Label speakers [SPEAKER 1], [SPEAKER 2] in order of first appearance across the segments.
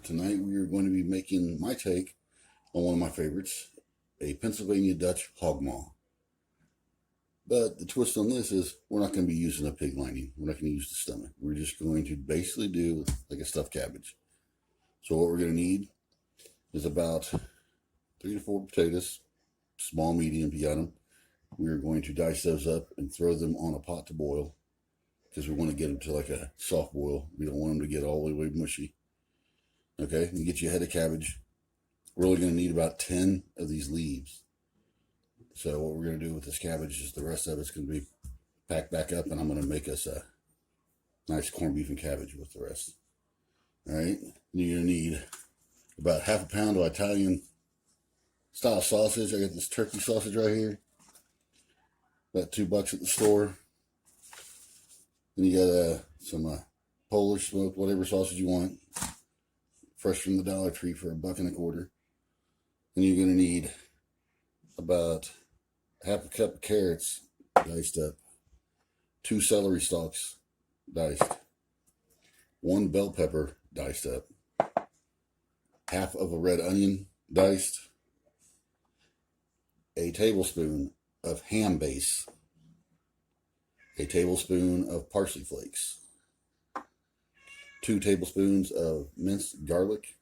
[SPEAKER 1] Tonight we are going to be making my take on one of my favorites, a Pennsylvania Dutch hog maw. But the twist on this is we're not going to be using a pig lining. We're not going to use the stomach. We're just going to basically do like a stuffed cabbage. So what we're going to need is about 3 to 4 potatoes, small, medium, if you got them. We're going to dice those up and throw them on a pot to boil because we want to get them to like a soft boil. We don't want them to get all the way mushy. Okay, you get you a head of cabbage. We're only going to need about 10 of these leaves. So what we're going to do with this cabbage is the rest of it's going to be packed back up, and I'm going to make us a nice corned beef and cabbage with the rest. All right, you're going to need about half a pound of Italian style sausage. I got this turkey sausage right here. About $2 at the store. Then you got some Polish smoked, whatever sausage you want. Fresh from the Dollar Tree for $1.25. Then you're going to need about half a cup of carrots diced up, 2 celery stalks diced, 1 bell pepper diced up, half of a red onion diced, a tablespoon of ham base, a tablespoon of parsley flakes, 2 tablespoons of minced garlic,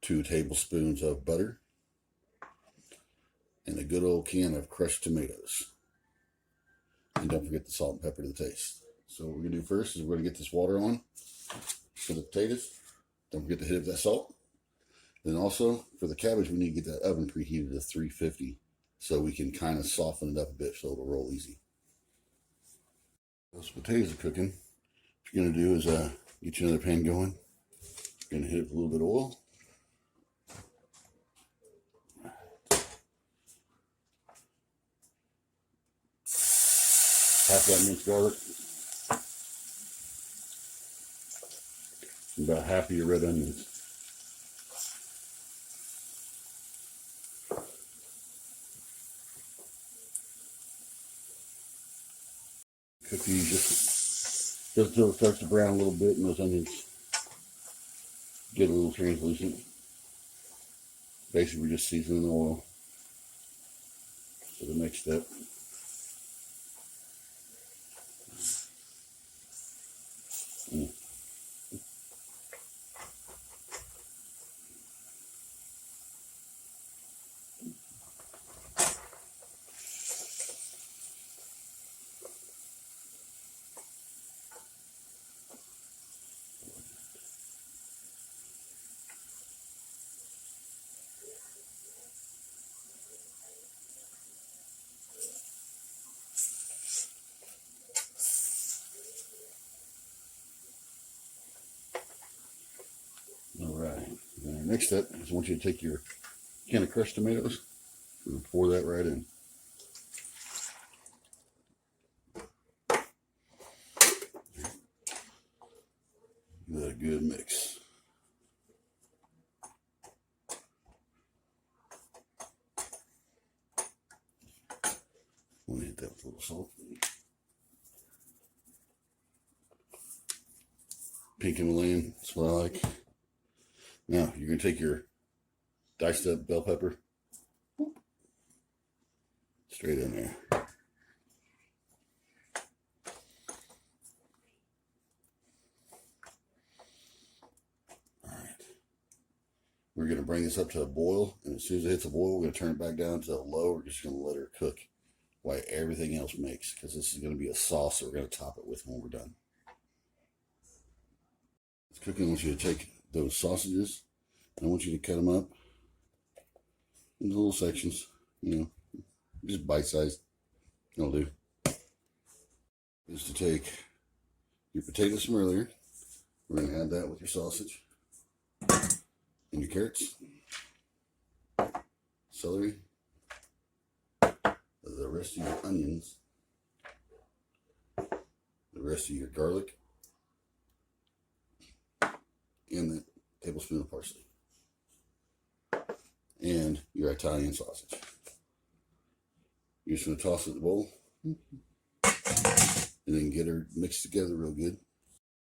[SPEAKER 1] 2 tablespoons of butter, and a good old can of crushed tomatoes. And don't forget the salt and pepper to the taste. So what we're going to do first is we're going to get this water on for the potatoes. Don't forget to hit up that salt. Then also, for the cabbage, we need to get that oven preheated to 350 so we can kind of soften it up a bit so it'll roll easy. Those potatoes are cooking. What you're going to do is get you another pan going. You're going to hit it with a little bit of oil. Half that minced garlic. And about half of your red onions. Cook these just until it starts to brown a little bit and those onions get a little translucent. Basically, we're just seasoning the oil for the next step. Alright, and our next step is I want you to take your can of crushed tomatoes and pour that right in. Give that a good mix. I'm going to hit that with a little salt. Pink Himalayan, that's what I like. Now, you're going to take your diced up bell pepper, straight in there. All right. We're going to bring this up to a boil, and as soon as it hits a boil, we're going to turn it back down to low. We're just going to let her cook while everything else makes, because this is going to be a sauce that we're going to top it with when we're done. It's cooking. I want you to take those sausages, and I want you to cut them up into little sections, just bite-sized. That'll do. Is to take your potatoes from earlier. We're going to add that with your sausage and your carrots, celery, the rest of your onions, the rest of your garlic, and that tablespoon of parsley, and your Italian sausage. You're just going to toss it in the bowl, and then get her mixed together real good.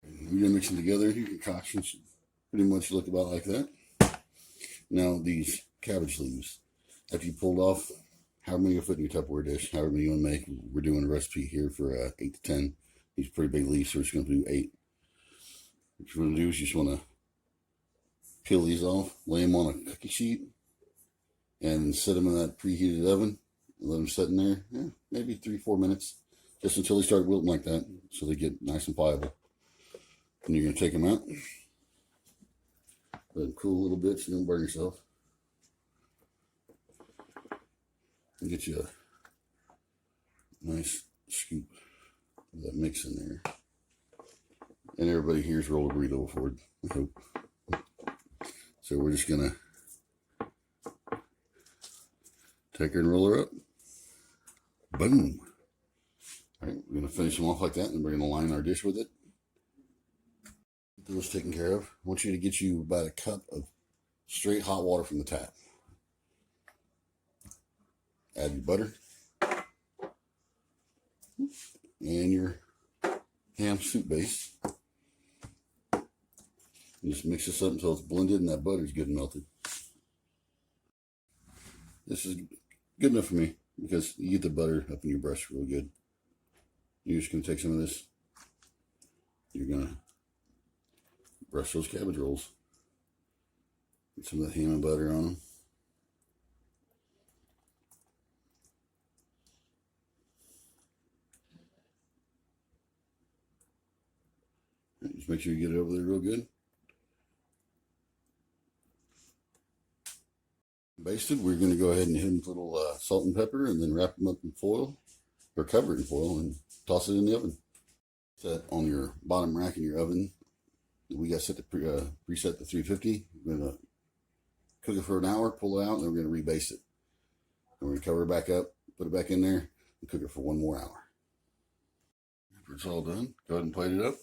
[SPEAKER 1] And when you're mixing together, your concoction should pretty much look about like that. Now these cabbage leaves, after you pulled off, however many you put in your Tupperware dish, however many you want to make. We're doing a recipe here for 8 to 10. These pretty big leaves, so we're just going to do 8. What you want to do is you just want to peel these off, lay them on a cookie sheet, and set them in that preheated oven. Let them sit in there, maybe 3-4 minutes, just until they start wilting like that, so they get nice and pliable. And you're going to take them out, let them cool a little bit so you don't burn yourself. And get you a nice scoop of that mix in there. And everybody here's rolled a burrito before, I hope. So we're just going to take her and roll her up. Boom. All right, we're going to finish them off like that, and we're going to line our dish with it. Get those taken care of. I want you to get you about a cup of straight hot water from the tap. Add your butter and your ham soup base. And just mix this up until it's blended and that butter's good and melted. This is good enough for me because you get the butter up in your breast real good. You're just going to take some of this. You're going to brush those cabbage rolls. Get some of that ham and butter on them. Just make sure you get it over there real good. Basted, we're going to go ahead and hit them with a little salt and pepper, and then wrap them up in foil, or cover it in foil, and toss it in the oven. Set on your bottom rack in your oven. We got set to preset to 350. We're going to cook it for an hour, pull it out, and then we're going to rebaste it. And we're going to cover it back up, put it back in there, and cook it for 1 more hour. After it's all done, go ahead and plate it up.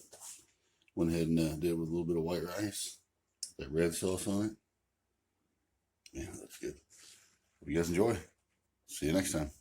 [SPEAKER 1] Went ahead and did it with a little bit of white rice, that red sauce on it. Yeah, that's good. Hope you guys enjoy. See you next time.